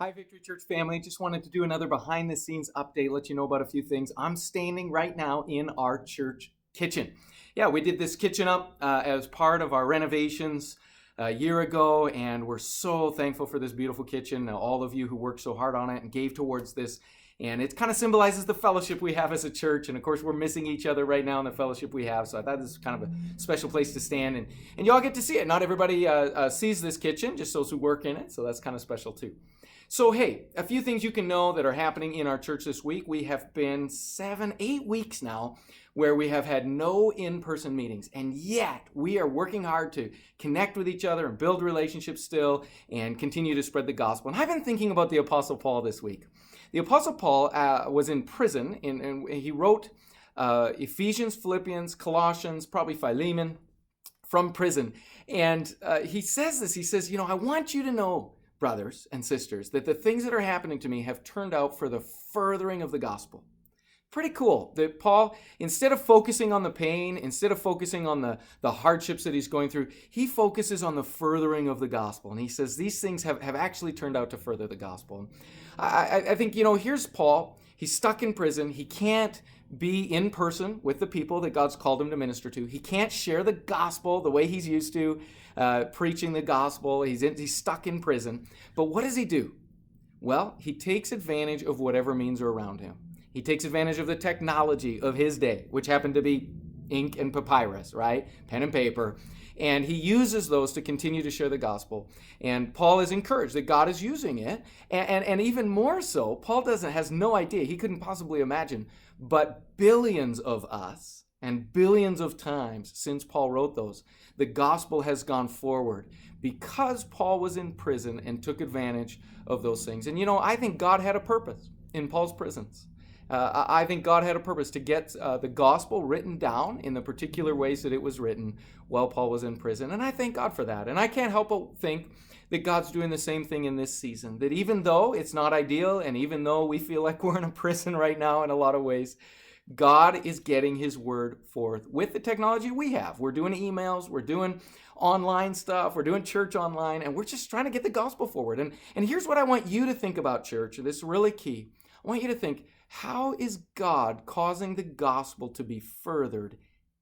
Hi, Victory Church family. Just wanted to do another behind the scenes update, let you know about a few things. I'm standing right now in our church kitchen. Yeah, we did this kitchen up as part of our renovations a year ago, and we're so thankful for this beautiful kitchen, all of you who worked so hard on it and gave towards this. And it kind of symbolizes the fellowship we have as a church. And of course, we're missing each other right now in the fellowship we have. So I thought this was kind of a special place to stand. And y'all get to see it. Not everybody sees this kitchen, just those who work in it. So that's kind of special too. So hey, a few things you can know that are happening in our church this week. We have been 7-8 weeks now where we have had no in-person meetings, and yet we are working hard to connect with each other and build relationships still and continue to spread the gospel. And I've been thinking about the Apostle Paul this week. The Apostle Paul was in prison, and he wrote Ephesians, Philippians, Colossians, probably Philemon from prison. And he says this, he says, I want you to know, brothers and sisters, that the things that are happening to me have turned out for the furthering of the gospel. Pretty cool that Paul, instead of focusing on the pain, instead of focusing on the hardships that he's going through, he focuses on the furthering of the gospel. And he says these things have actually turned out to further the gospel. I think, here's Paul. He's stuck in prison. He can't be in person with the people that God's called him to minister to. He can't share the gospel the way he's used to, preaching the gospel. He's stuck in prison. But what does he do? Well, he takes advantage of whatever means are around him. He takes advantage of the technology of his day, which happened to be ink and papyrus, right? Pen and paper. And he uses those to continue to share the gospel. And Paul is encouraged that God is using it. And even more so, Paul has no idea. He couldn't possibly imagine. But billions of us and billions of times since Paul wrote those, the gospel has gone forward because Paul was in prison and took advantage of those things. And I think God had a purpose in Paul's prisons. I think God had a purpose to get the gospel written down in the particular ways that it was written while Paul was in prison. And I thank God for that. And I can't help but think that God's doing the same thing in this season. That even though it's not ideal, and even though we feel like we're in a prison right now in a lot of ways, God is getting his word forth with the technology we have. We're doing emails, we're doing online stuff, we're doing church online, and we're just trying to get the gospel forward. And here's what I want you to think about, church. This is really key. I want you to think, how is God causing the gospel to be furthered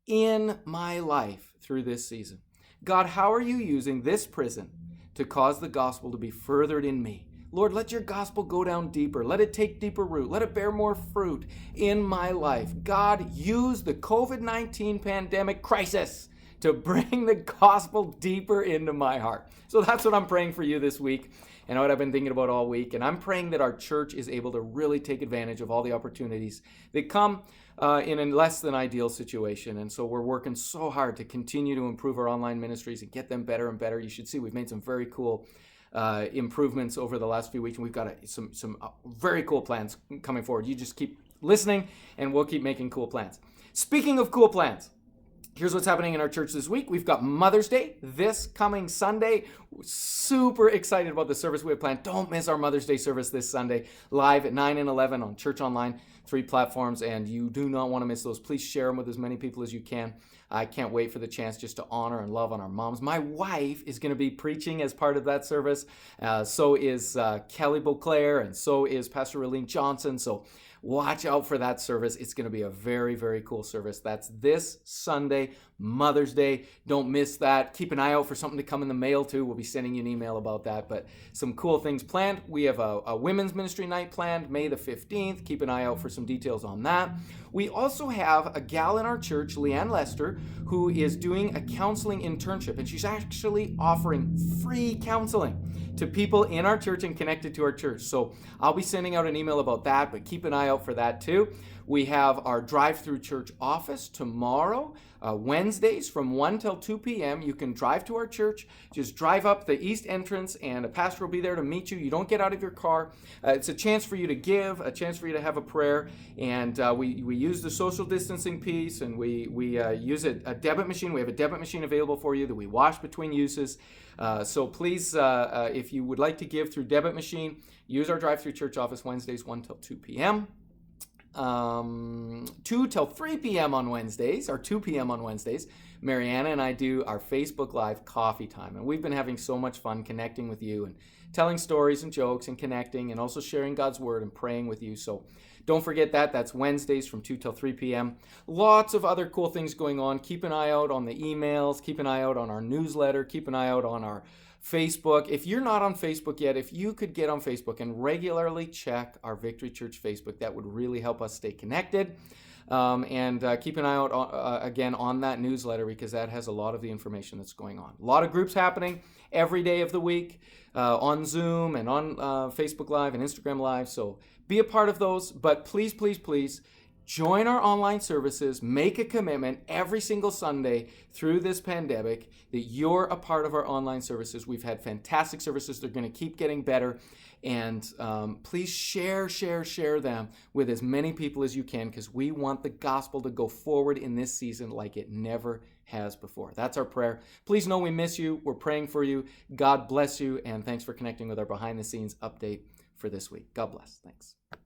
in my life through this season? God, how are you using this prison to cause the gospel to be furthered in me? Lord, let your gospel go down deeper. Let it take deeper root. Let it bear more fruit in my life. God, use the COVID-19 pandemic crisis to bring the gospel deeper into my heart. So that's what I'm praying for you this week, and what I've been thinking about all week. And I'm praying that our church is able to really take advantage of all the opportunities that come in a less than ideal situation. And so we're working so hard to continue to improve our online ministries and get them better and better. You should see we've made some very cool improvements over the last few weeks, and we've got some very cool plans coming forward. You just keep listening, and we'll keep making cool plans. Speaking of cool plans, here's what's happening in our church this week. We've got Mother's Day this coming Sunday. We're super excited about the service we have planned. Don't miss our Mother's Day service this Sunday, live at 9 and 11 on Church Online, 3 platforms, and you do not want to miss those. Please share them with as many people as you can. I can't wait for the chance just to honor and love on our moms. My wife is going to be preaching as part of that service. So is Kelly Beauclair, and so is Pastor Raylene Johnson. So watch out for that service. It's going to be a very, very cool service. That's this Sunday, Mother's Day. Don't miss that. Keep an eye out for something to come in the mail too. We'll be sending you an email about that. But some cool things planned. We have a women's ministry night planned May the 15th. Keep an eye out for some details on that. We also have a gal in our church, Leanne Lester, who is doing a counseling internship. And she's actually offering free counseling to people in our church and connected to our church. So I'll be sending out an email about that, but keep an eye out for that too. We have our drive-through church office tomorrow, Wednesdays from 1 till 2 p.m. You can drive to our church, just drive up the east entrance, and a pastor will be there to meet you. You don't get out of your car. It's a chance for you to give, a chance for you to have a prayer, and we use the social distancing piece, and we use a debit machine. We have a debit machine available for you that we wash between uses. So please, if you would like to give through debit machine, use our drive-through church office Wednesdays 1 till 2 p.m. 2 till 3 p.m. on Wednesdays, or 2 p.m. on Wednesdays. Mariana and I do our Facebook Live coffee time, and we've been having so much fun connecting with you and telling stories and jokes and connecting and also sharing God's word and praying with you. So don't forget that. That's Wednesdays from 2 till 3 p.m. Lots of other cool things going on. Keep an eye out on the emails. Keep an eye out on our newsletter. Keep an eye out on our Facebook. If you're not on Facebook yet, if you could get on Facebook and regularly check our Victory Church Facebook, that would really help us stay connected. And keep an eye out again on that newsletter, because that has a lot of the information that's going on. A lot of groups happening every day of the week on Zoom and on Facebook Live and Instagram Live. So be a part of those. But please, please, please join our online services. Make a commitment every single Sunday through this pandemic that you're a part of our online services. We've had fantastic services. They're going to keep getting better. And please share them with as many people as you can, because we want the gospel to go forward in this season like it never has before. That's our prayer. Please know we miss you. We're praying for you. God bless you. And thanks for connecting with our behind the scenes update for this week. God bless. Thanks.